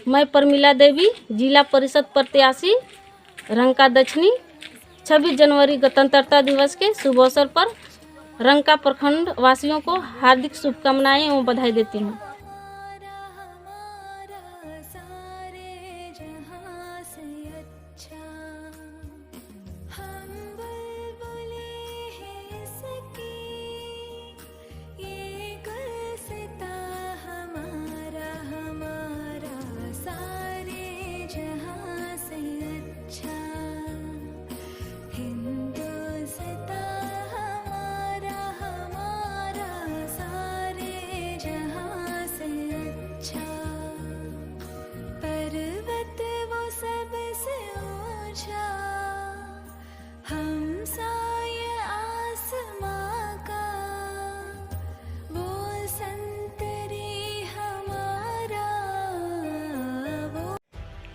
मैं प्रमिला देवी, जिला परिषद प्रत्याशी रंका दक्षिणी, 26 जनवरी गणतंत्रता दिवस के शुभ अवसर पर रंका प्रखंड वासियों को हार्दिक शुभकामनाएं एवं बधाई देती हूँ।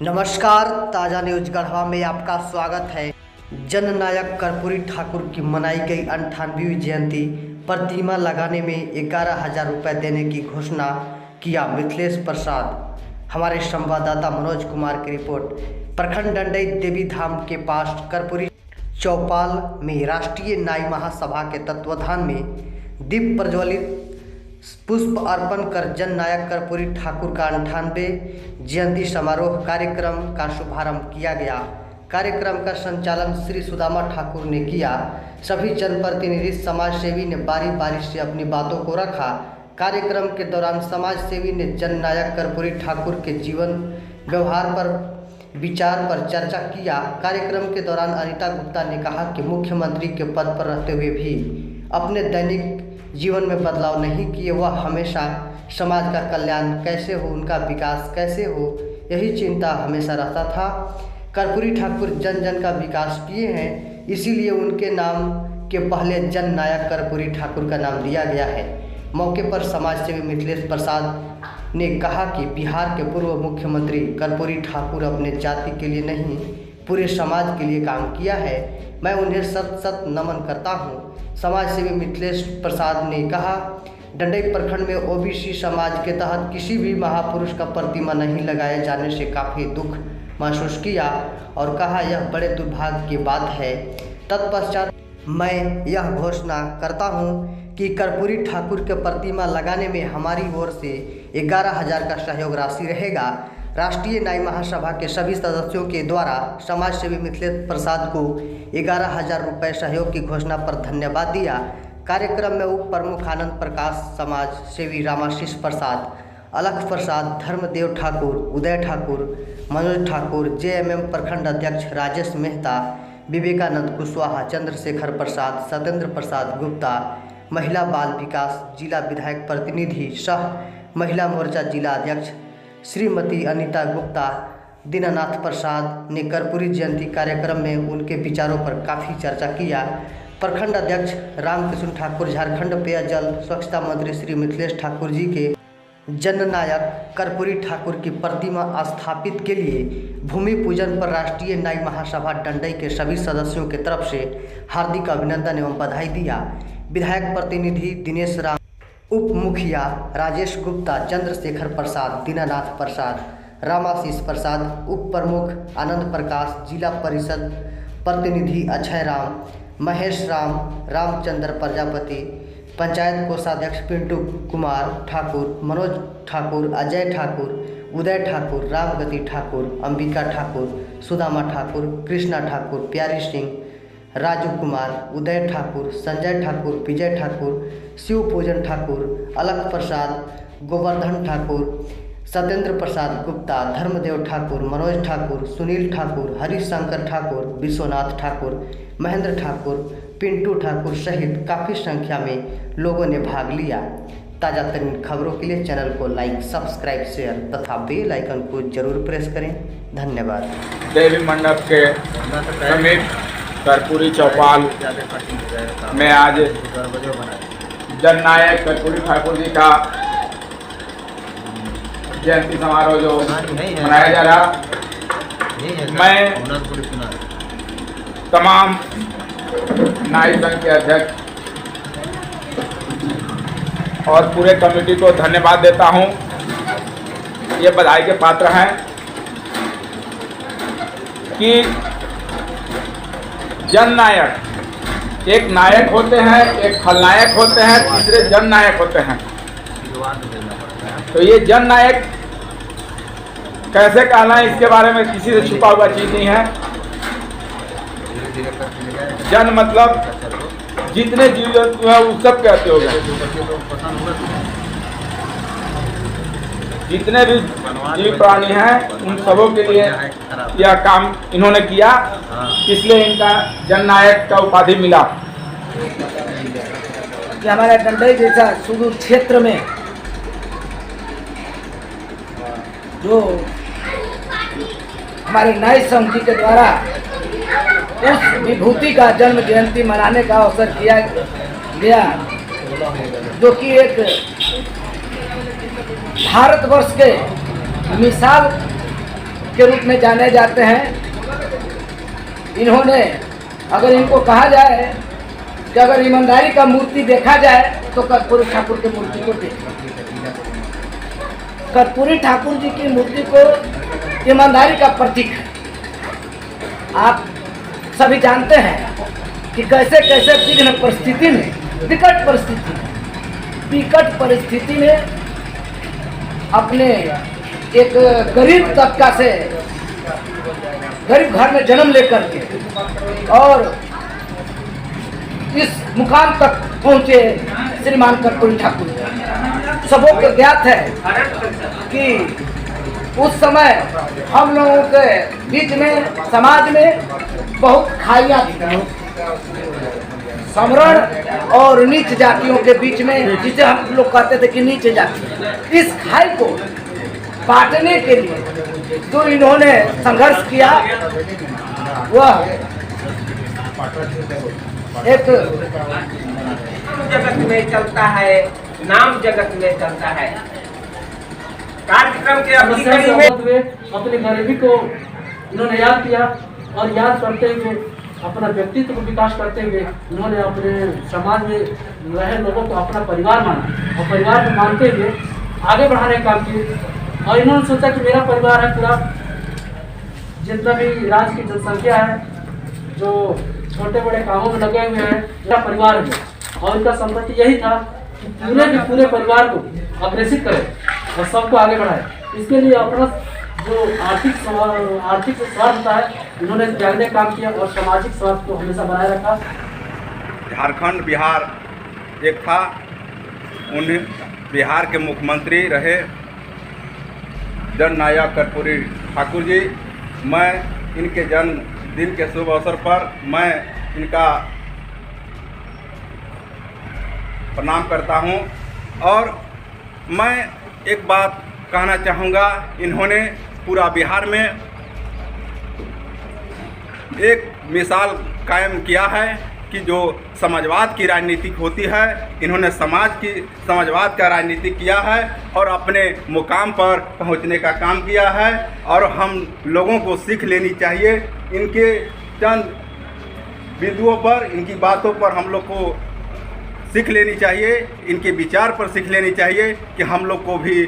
नमस्कार, ताज़ा न्यूज गढ़वा में आपका स्वागत है। जननायक कर्पूरी ठाकुर की मनाई गई 98वीं जयंती प्रतिमा लगाने में 11,000 रुपये देने की घोषणा किया मिथिलेश प्रसाद। हमारे संवाददाता मनोज कुमार की रिपोर्ट। प्रखंड डंडई देवी धाम के पास कर्पूरी चौपाल में राष्ट्रीय नाई महासभा के तत्वाधान में दीप प्रज्वलित पुष्प अर्पण कर जननायक कर्पूरी ठाकुर का 98वें जयंती समारोह कार्यक्रम का शुभारंभ किया गया। कार्यक्रम का संचालन श्री सुदामा ठाकुर ने किया। सभी जनप्रतिनिधि समाजसेवी ने बारी बारी से अपनी बातों को रखा। कार्यक्रम के दौरान समाजसेवी ने जननायक कर्पूरी ठाकुर के जीवन व्यवहार पर विचार पर चर्चा किया। कार्यक्रम के दौरान अनीता गुप्ता ने कहा कि मुख्यमंत्री के पद पर रहते हुए भी अपने दैनिक जीवन में बदलाव नहीं किए। वह हमेशा समाज का कल्याण कैसे हो, उनका विकास कैसे हो, यही चिंता हमेशा रहता था। कर्पूरी ठाकुर जन जन का विकास किए हैं, इसीलिए उनके नाम के पहले जननायक कर्पूरी ठाकुर का नाम दिया गया है। मौके पर समाजसेवी मिथिलेश प्रसाद ने कहा कि बिहार के पूर्व मुख्यमंत्री कर्पूरी ठाकुर अपने जाति के लिए नहीं, पूरे समाज के लिए काम किया है। मैं उन्हें सत सत नमन करता हूँ। समाजसेवी मिथिलेश प्रसाद ने कहा, डंडई प्रखंड में ओबीसी समाज के तहत किसी भी महापुरुष का प्रतिमा नहीं लगाए जाने से काफ़ी दुख महसूस किया और कहा यह बड़े दुर्भाग्य की बात है। तत्पश्चात मैं यह घोषणा करता हूँ कि कर्पूरी ठाकुर के प्रतिमा लगाने में हमारी ओर से 11,000 का सहयोग राशि रहेगा। राष्ट्रीय नाई महासभा के सभी सदस्यों के द्वारा समाजसेवी मिथिलेश प्रसाद को 11,000 रुपये सहयोग की घोषणा पर धन्यवाद दिया। कार्यक्रम में उप प्रमुख आनंद प्रकाश, समाज सेवी रामाशीष प्रसाद, अलख प्रसाद, धर्मदेव ठाकुर, उदय ठाकुर, मनोज ठाकुर, जेएमएम प्रखंड अध्यक्ष राजेश मेहता, विवेकानंद कुशवाहा, चंद्रशेखर प्रसाद, सत्येंद्र प्रसाद गुप्ता, महिला बाल विकास जिला विधायक प्रतिनिधि सह महिला मोर्चा जिला अध्यक्ष श्रीमती अनीता गुप्ता, दीनानाथ प्रसाद ने कर्पूरी जयंती कार्यक्रम में उनके विचारों पर काफ़ी चर्चा किया। प्रखंड अध्यक्ष रामकृष्ण ठाकुर, झारखंड पेयजल स्वच्छता मंत्री श्री मिथिलेश ठाकुर जी के जननायक कर्पूरी ठाकुर की प्रतिमा स्थापित के लिए भूमि पूजन पर राष्ट्रीय नाई महासभा डंडई के सभी सदस्यों की तरफ से हार्दिक अभिनंदन एवं बधाई दिया। विधायक प्रतिनिधि दिनेश राम, उप मुखिया राजेश गुप्ता, चंद्रशेखर प्रसाद, दीनानाथ प्रसाद, रामाशीष प्रसाद, उप प्रमुख आनंद प्रकाश, जिला परिषद प्रतिनिधि अक्षय राम, महेश राम, रामचंद्र प्रजापति, पंचायत कोषाध्यक्ष पिंटू कुमार ठाकुर, मनोज ठाकुर, अजय ठाकुर, उदय ठाकुर, रामगति ठाकुर, अंबिका ठाकुर, सुदामा ठाकुर, कृष्णा ठाकुर, प्यारी सिंह, राजू कुमार, उदय ठाकुर, संजय ठाकुर, विजय ठाकुर, शिव पूजन ठाकुर, अलख प्रसाद, गोवर्धन ठाकुर, सत्येंद्र प्रसाद गुप्ता, धर्मदेव ठाकुर, मनोज ठाकुर, सुनील ठाकुर, हरिशंकर ठाकुर, विश्वनाथ ठाकुर, महेंद्र ठाकुर, पिंटू ठाकुर सहित काफ़ी संख्या में लोगों ने भाग लिया। ताज़ा तरीन खबरों के लिए चैनल को लाइक, सब्सक्राइब, शेयर तथा बेल आइकन को जरूर प्रेस करें। धन्यवाद। देवी मंडप के समीप कर्पूरी चौपाल में आज जननायक कर्पूरी ठाकुर जी का जयंती समारोह जो मनाया जा रहा, मैं तमाम नाई संघ के अध्यक्ष और पूरे कमेटी को धन्यवाद देता हूं ये बधाई के पात्र हैं कि जननायक, एक नायक होते हैं, एक खलनायक होते हैं, तीसरे जननायक होते हैं। तो ये जननायक कैसे कहना है, इसके बारे में किसी से छुपा हुआ चीज नहीं है। जन मतलब जितने जीव जंतु हैं वो सब कहते हो गए, जितने भी जीव प्राणी हैं उन सबों के लिए यह काम इन्होंने किया, इसलिए इनका जननायक का उपाधि मिला। कि हमारा गंडई जैसा सुदूर क्षेत्र में जो हमारे न्याय संघ जी के द्वारा उस विभूति का जन्म जयंती मनाने का अवसर किया गया, जो कि एक भारतवर्ष के मिसाल के रूप में जाने जाते हैं। इन्होंने, अगर इनको कहा जाए कि अगर ईमानदारी का मूर्ति देखा जाए तो कर्पूरी ठाकुर की मूर्ति को देखा। कर्पूरी ठाकुर जी की मूर्ति को ईमानदारी का प्रतीक है। आप सभी जानते हैं कि कैसे कैसे विघ्न परिस्थिति में, विकट परिस्थिति में अपने एक गरीब तबका से, गरीब घर में जन्म लेकर के और इस मुकाम तक पहुँचे श्रीमान कर्पूरी ठाकुर। सबों को ज्ञात है कि उस समय हम लोगों के बीच में, समाज में बहुत खाइयाँ थी, समरण और नीच जातियों के बीच में, जिसे हम लोग कहते थे कि नीच जाति। इस खाई को बांटने के लिए जो इन्होंने संघर्ष किया, वह एक जगत में चलता है, नाम जगत में चलता है। कार्यक्रम के अभी कड़ी में अपनी गरीबी को इन्होंने याद किया और याद करते हुए अपना व्यक्तित्व को विकास करते हुए इन्होंने अपने समाज में रहे लोगों को अपना परिवार माना और परिवार को मानते हुए आगे बढ़ाने का काम किए। और इन्होंने सोचा कि मेरा परिवार है, पूरा जितना भी राज्य की जनसंख्या है जो छोटे बड़े कामों में लगे हुए हैं, मेरा परिवार है। और इनका संपत्ति यही था कि पूरे परिवार को अग्रेसित करें और सबको आगे बढ़ाए। इसके लिए अपना जो आर्थिक स्वार्थ होता है, इन्होंने जागने काम किया और सामाजिक स्वार्थ को हमेशा बनाए रखा। झारखंड बिहार एक था, उन्हें बिहार के मुख्यमंत्री रहे जननायक कर्पूरी ठाकुर जी। मैं इनके जन्मदिन के शुभ अवसर पर मैं इनका प्रणाम करता हूं। और मैं एक बात कहना चाहूँगा, इन्होंने पूरा बिहार में एक मिसाल कायम किया है कि जो समाजवाद की राजनीति होती है, इन्होंने समाजवाद का राजनीति किया है और अपने मुकाम पर पहुंचने का काम किया है। और हम लोगों को सीख लेनी चाहिए इनके चंद बिंदुओं पर, इनकी बातों पर हम लोग को सीख लेनी चाहिए, इनके विचार पर सीख लेनी चाहिए कि हम लोग को भी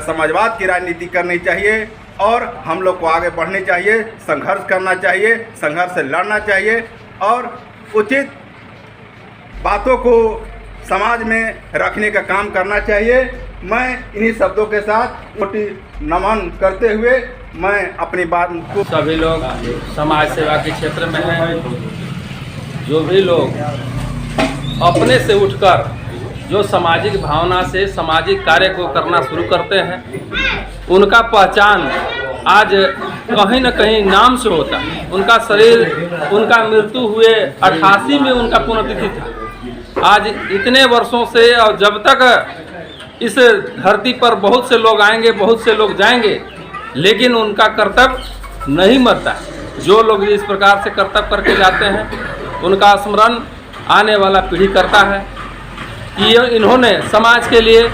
समाजवाद की राजनीति करनी चाहिए और हम लोग को आगे बढ़नी चाहिए, संघर्ष करना चाहिए, संघर्ष से लड़ना चाहिए और उचित बातों को समाज में रखने का काम करना चाहिए। मैं इन्हीं शब्दों के साथ कोटि नमन करते हुए मैं अपनी बात को, सभी लोग समाज सेवा के क्षेत्र में हैं, जो भी लोग अपने से उठकर जो सामाजिक भावना से सामाजिक कार्य को करना शुरू करते हैं, उनका पहचान आज कहीं न कहीं नाम से होता है। उनका शरीर, उनका मृत्यु हुए 88 में उनका पुण्यतिथि था। आज इतने वर्षों से और जब तक इस धरती पर बहुत से लोग आएंगे, बहुत से लोग जाएंगे, लेकिन उनका कर्तव्य नहीं मरता। जो लोग इस प्रकार से कर्तव्य करके जाते हैं, उनका स्मरण आने वाला पीढ़ी करता है कि इन्होंने समाज के लिए,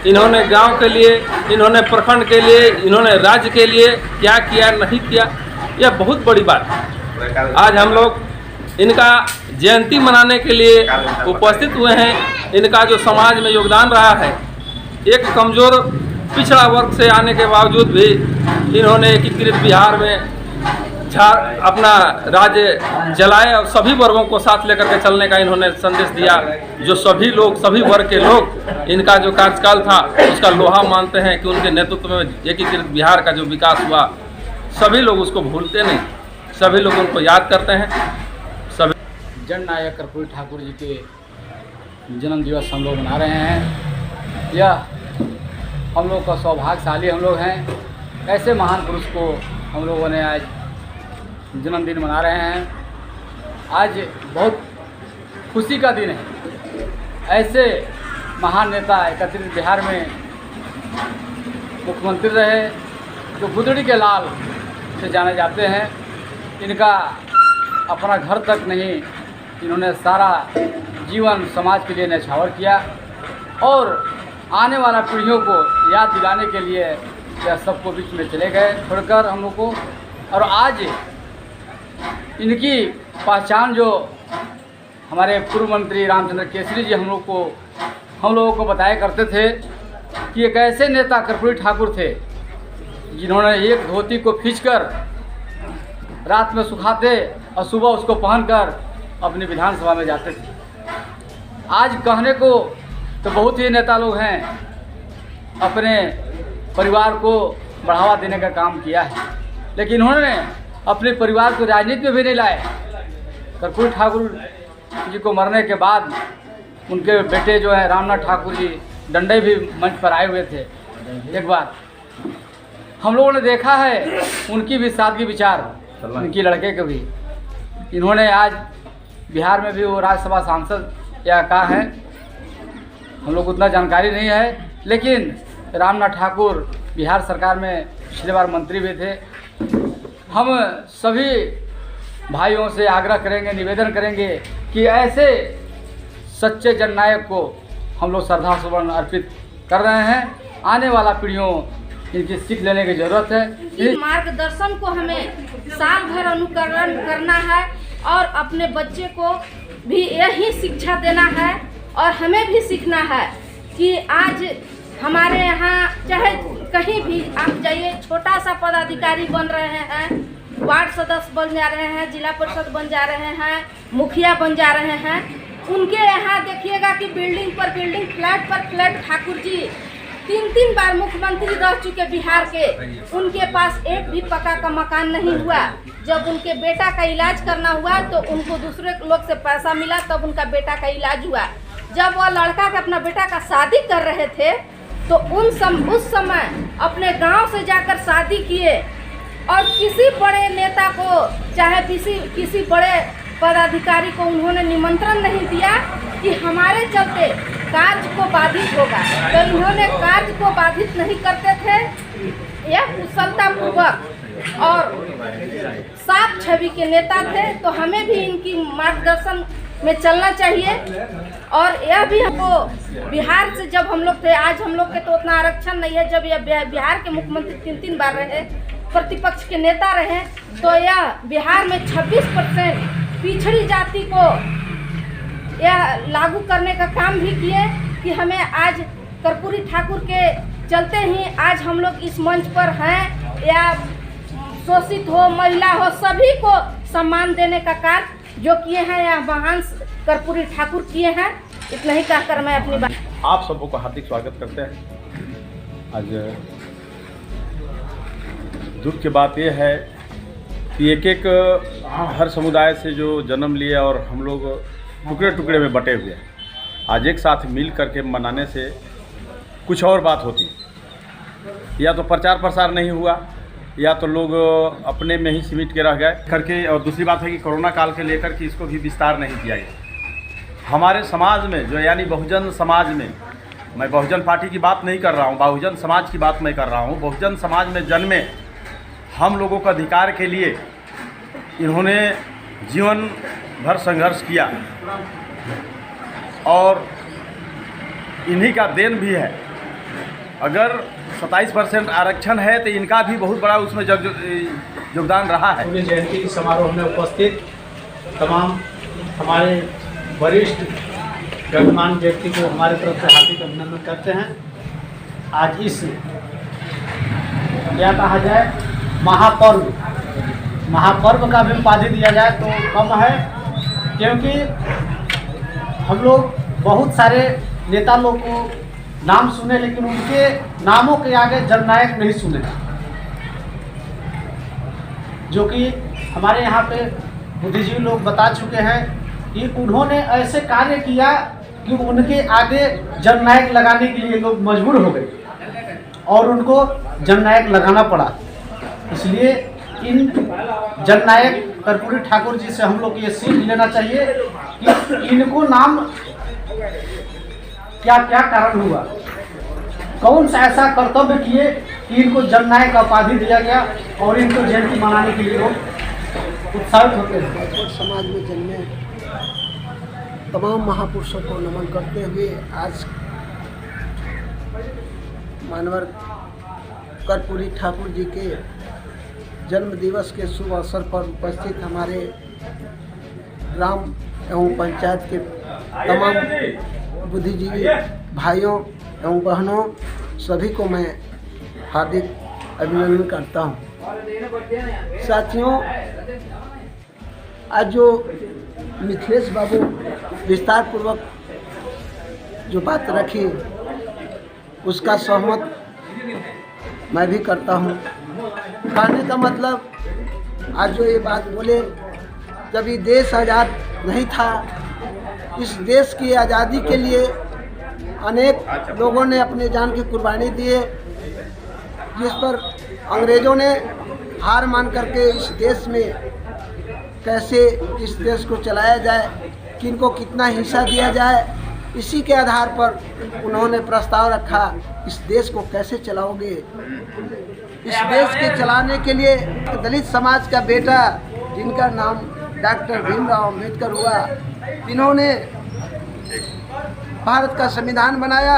इन्होंने गांव के लिए, इन्होंने प्रखंड के लिए, इन्होंने राज्य के लिए क्या किया नहीं किया। यह बहुत बड़ी बात है। आज हम लोग इनका जयंती मनाने के लिए उपस्थित हुए हैं। इनका जो समाज में योगदान रहा है, एक कमज़ोर पिछड़ा वर्ग से आने के बावजूद भी इन्होंने एकीकृत बिहार में अपना राज्य चलाए और सभी वर्गों को साथ लेकर के चलने का इन्होंने संदेश दिया। जो सभी लोग, सभी वर्ग के लोग इनका जो कार्यकाल था उसका लोहा मानते हैं कि उनके नेतृत्व में एकीकृत बिहार का जो विकास हुआ, सभी लोग उसको भूलते नहीं, सभी लोग उनको याद करते हैं। सभी जननायक कर्पूरी ठाकुर जी के जन्म दिवस हम लोग मना रहे हैं। यह हम लोग का सौभाग्यशाली हम लोग हैं, ऐसे महान पुरुष को हम लोगों ने आज जन्मदिन मना रहे हैं। आज बहुत खुशी का दिन है। ऐसे महान नेता एकत्रित बिहार में मुख्यमंत्री रहे जो गुदड़ी के लाल से जाने जाते हैं। इनका अपना घर तक नहीं, इन्होंने सारा जीवन समाज के लिए न्यौछावर किया और आने वाला पीढ़ियों को याद दिलाने के लिए यह सबको बीच में चले गए छोड़कर हम लोग को। और आज इनकी पहचान जो हमारे पूर्व मंत्री रामचंद्र केसरी जी हम लोगों को बताया करते थे कि एक ऐसे नेता कर्पूरी ठाकुर थे जिन्होंने एक धोती को खींचकर रात में सुखाते और सुबह उसको पहनकर अपनी विधानसभा में जाते थे। आज कहने को तो बहुत ही नेता लोग हैं, अपने परिवार को बढ़ावा देने का काम किया है, लेकिन उन्होंने अपने परिवार को राजनीति में भी नहीं लाए। कर्पूरी ठाकुर जी को मरने के बाद उनके बेटे जो है रामनाथ ठाकुर जी डंडे भी मंच पर आए हुए थे। एक बार हम लोगों ने देखा है उनकी भी सादगी विचार, उनकी लड़के के भी। इन्होंने आज बिहार में भी वो राज्यसभा सांसद या कहा है, हम लोग उतना जानकारी नहीं है, लेकिन रामनाथ ठाकुर बिहार सरकार में पिछली बार मंत्री भी थे। हम सभी भाइयों से आग्रह करेंगे, निवेदन करेंगे कि ऐसे सच्चे जननायक को हम लोग श्रद्धा सुमन अर्पित कर रहे हैं। आने वाला पीढ़ियों इनकी सीख लेने की ज़रूरत है। मार्गदर्शन को हमें साल भर अनुकरण करना है और अपने बच्चे को भी यही शिक्षा देना है और हमें भी सीखना है कि आज हमारे यहाँ चाहे कहीं भी आप जाइए, छोटा सा पदाधिकारी बन रहे हैं, वार्ड सदस्य बन जा रहे हैं, जिला परिषद बन जा रहे हैं, मुखिया बन जा रहे हैं। उनके यहाँ देखिएगा कि बिल्डिंग पर बिल्डिंग, फ्लैट पर फ्लैट ठाकुर जी 3 बार मुख्यमंत्री रह चुके बिहार के, उनके पास एक भी पक्का का मकान नहीं हुआ। जब उनके बेटा का इलाज करना हुआ तो उनको दूसरे लोग से पैसा मिला, तब उनका बेटा का इलाज हुआ। जब वह लड़का का अपना बेटा का शादी कर रहे थे तो उस समय अपने गांव से जाकर शादी किए और किसी बड़े नेता को चाहे किसी बड़े पदाधिकारी को उन्होंने निमंत्रण नहीं दिया कि हमारे चलते कार्य को बाधित होगा। तो इन्होंने कार्य को बाधित नहीं करते थे। यह कुशलतापूर्वक और साफ छवि के नेता थे, तो हमें भी इनकी मार्गदर्शन में चलना चाहिए। और यह भी हमको बिहार से जब हम लोग थे, आज हम लोग के तो उतना आरक्षण नहीं है, जब यह बिहार के मुख्यमंत्री 3 बार रहे, प्रतिपक्ष के नेता रहे, तो यह बिहार में 26% पिछड़ी जाति को यह लागू करने का काम भी किए कि हमें आज कर्पूरी ठाकुर के चलते ही आज हम लोग इस मंच पर हैं। या शोषित हो, महिला हो, सभी को सम्मान देने का कार्य जो किए हैं यह महान कर्पूरी ठाकुर किए हैं। इतना ही कहकर मैं अपनी बात आप सबों को हार्दिक स्वागत करते हैं। आज दुख की बात यह है कि एक हर समुदाय से जो जन्म लिया और हम लोग टुकड़े टुकड़े में बटे हुए हैं, आज एक साथ मिल करके मनाने से कुछ और बात होती। या तो प्रचार प्रसार नहीं हुआ, या तो लोग अपने में ही सिमट के रह गए करके। और दूसरी बात है कि कोरोना काल के लेकर के इसको भी विस्तार नहीं किया गया। हमारे समाज में जो यानी बहुजन समाज में, मैं बहुजन पार्टी की बात नहीं कर रहा हूँ, बहुजन समाज की बात मैं कर रहा हूँ। बहुजन समाज में जन्मे हम लोगों का अधिकार के लिए इन्होंने जीवन भर संघर्ष किया और इन्हीं का देन भी है। अगर 27% आरक्षण है तो इनका भी बहुत बड़ा उसमें योगदान रहा है। उन्हें जयंती समारोह में उपस्थित तमाम हमारे वरिष्ठ गणमान्य व्यक्ति को हमारी तरफ से हार्दिक अभिनंदन करते हैं। आज इस क्या कहा जाए महापर्व का भी उपाधि दिया जाए तो कम है, क्योंकि हम लोग बहुत सारे नेता लोग को नाम सुने, लेकिन उनके नामों के आगे जननायक नहीं सुने, जो कि हमारे यहाँ पे बुद्धिजीवी लोग बता चुके हैं कि उन्होंने ऐसे कार्य किया कि उनके आगे जननायक लगाने के लिए लोग मजबूर हो गए और उनको जननायक लगाना पड़ा। इसलिए इन जननायक कर्पूरी ठाकुर जी से हम लोग ये सीख लेना चाहिए कि इनको नाम क्या क्या कारण हुआ, कौन सा ऐसा कर्तव्य किए कि इनको जननायक का उपाधि दिया गया और इनको जयंती मनाने के लिए लोग उत्साहित होते हैं। समाज में जन्मे तमाम महापुरुषों को नमन करते हुए आज मानवर कर्पूरी ठाकुर जी के जन्म दिवस के शुभ अवसर पर उपस्थित हमारे ग्राम एवं पंचायत के तमाम बुद्धिजीवी भाइयों एवं बहनों सभी को मैं हार्दिक अभिनंदन करता हूँ। साथियों, आज जो मिथिलेश बाबू विस्तार पूर्वक जो बात रखी उसका सहमत मैं भी करता हूँ। कहने का मतलब आज जो ये बात बोले, जब ये देश आज़ाद नहीं था, इस देश की आज़ादी के लिए अनेक लोगों ने अपने जान की कुर्बानी दिए, जिस पर अंग्रेज़ों ने हार मान करके इस देश में कैसे इस देश को चलाया जाए, किनको कितना हिस्सा दिया जाए, इसी के आधार पर उन्होंने प्रस्ताव रखा, इस देश को कैसे चलाओगे। इस देश के चलाने के लिए दलित समाज का बेटा जिनका नाम डॉक्टर भीमराव अंबेडकर हुआ, इन्होंने भारत का संविधान बनाया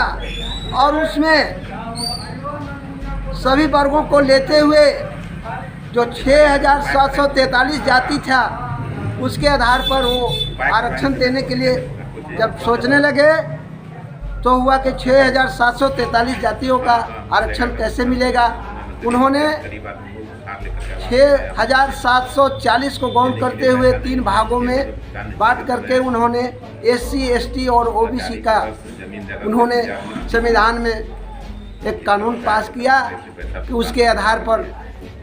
और उसमें सभी वर्गों को लेते हुए जो 6,743 जाति था उसके आधार पर वो आरक्षण देने के लिए जब सोचने लगे तो हुआ कि 6,743 जातियों का आरक्षण कैसे मिलेगा। उन्होंने 6,740 को गौण करते हुए 3 भागों में बांट करके उन्होंने SC, ST और OBC का उन्होंने संविधान में एक कानून पास किया कि उसके आधार पर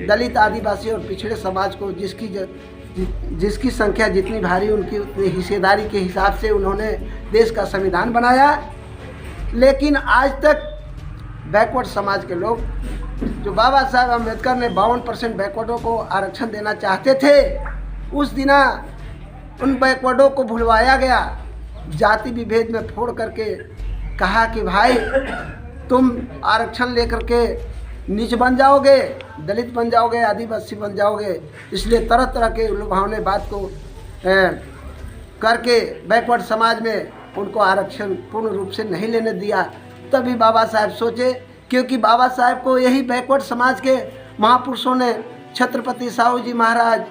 दलित, आदिवासी और पिछड़े समाज को जिसकी संख्या जितनी भारी उनकी उतनी हिस्सेदारी के हिसाब से उन्होंने देश का संविधान बनाया। लेकिन आज तक बैकवर्ड समाज के लोग, जो बाबा साहब अम्बेडकर ने 52% बैकवर्डों को आरक्षण देना चाहते थे, उस दिन उन बैकवर्डों को भुलवाया गया, जाति विभेद में फोड़ करके कहा कि भाई तुम आरक्षण लेकर के नीच बन जाओगे, दलित बन जाओगे, आदिवासी बन जाओगे। इसलिए तरह तरह के लुभावने बात को करके बैकवर्ड समाज में उनको आरक्षण पूर्ण रूप से नहीं लेने दिया। तभी बाबा साहब सोचे, क्योंकि बाबा साहब को यही बैकवर्ड समाज के महापुरुषों ने, छत्रपति साहू जी महाराज,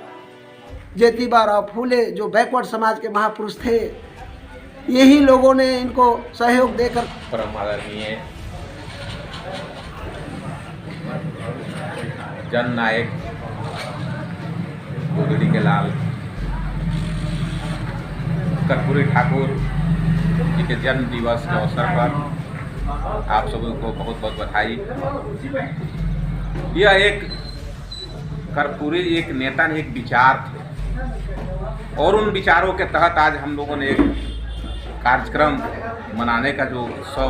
ज्योतिबा राव फूले, जो बैकवर्ड समाज के महापुरुष थे, यही लोगों ने इनको सहयोग देकर परम आदरणीय जननायक गुदड़ी के लाल कर्पूरी ठाकुर जी के जन्म दिवस के अवसर पर आप सभी को बहुत बहुत बधाई। यह एक कर्पूरी एक नेता ने एक विचार थे और उन विचारों के तहत आज हम लोगों ने एक कार्यक्रम मनाने का जो उत्सव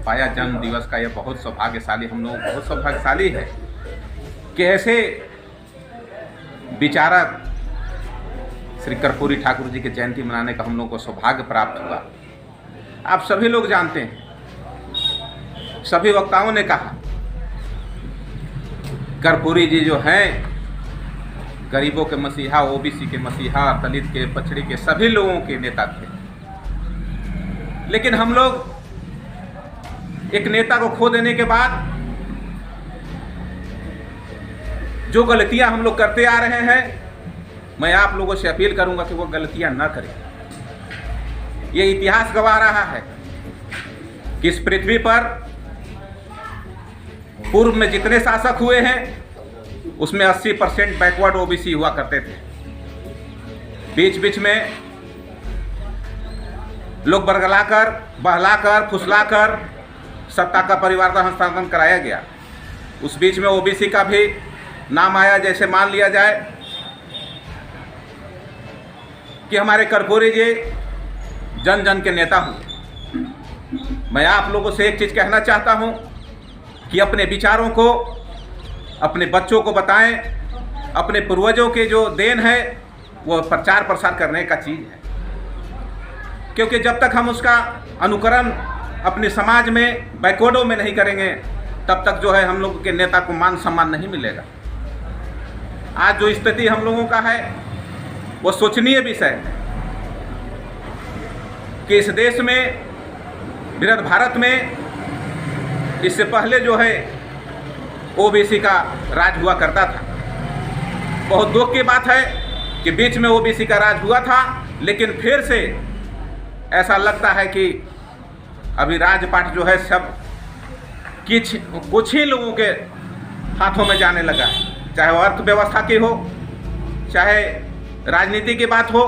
पाया जन्म दिवस का, यह बहुत सौभाग्यशाली, हम लोग बहुत सौभाग्यशाली है कि ऐसे विचारक श्री कर्पूरी ठाकुर जी की जयंती मनाने का हम लोगों को सौभाग्य प्राप्त हुआ। आप सभी लोग जानते हैं, सभी वक्ताओं ने कहा, कर्पूरी जी जो हैं गरीबों के मसीहा, OBC के मसीहा, दलित के, पछड़ी के सभी लोगों के नेता थे। लेकिन हम लोग एक नेता को खो देने के बाद जो गलतियां हम लोग करते आ रहे हैं, मैं आप लोगों से अपील करूंगा कि वो गलतियां न करें। ये इतिहास गवाह रहा है कि इस पृथ्वी पर पूर्व में जितने शासक हुए हैं उसमें 80% बैकवर्ड ओबीसी हुआ करते थे। बीच बीच में लोग बरगलाकर, बहलाकर, फुसलाकर सत्ता का परिवार हस्तांतरण कराया गया। उस बीच में ओबीसी का भी नाम आया। जैसे मान लिया जाए कि हमारे कर्पूरी जी जन जन के नेता हूँ। मैं आप लोगों से एक चीज़ कहना चाहता हूँ कि अपने विचारों को अपने बच्चों को बताएं। अपने पूर्वजों के जो देन है वो प्रचार प्रसार करने का चीज़ है, क्योंकि जब तक हम उसका अनुकरण अपने समाज में बैकवर्डों में नहीं करेंगे तब तक जो है हम लोगों के नेता को मान सम्मान नहीं मिलेगा। आज जो स्थिति हम लोगों का है वो सोचनीय विषय है कि इस देश में, वृहद भारत में इससे पहले जो है ओबीसी का राज हुआ करता था। बहुत दुख की बात है कि बीच में ओबीसी का राज हुआ था, लेकिन फिर से ऐसा लगता है कि अभी राजपाट जो है सब कुछ ही लोगों के हाथों में जाने लगा है। चाहे वो अर्थव्यवस्था की हो, चाहे राजनीति की बात हो।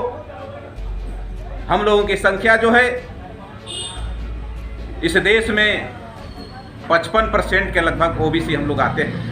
हम लोगों की संख्या जो है इस देश में 55% के लगभग ओबीसी हम लोग आते हैं।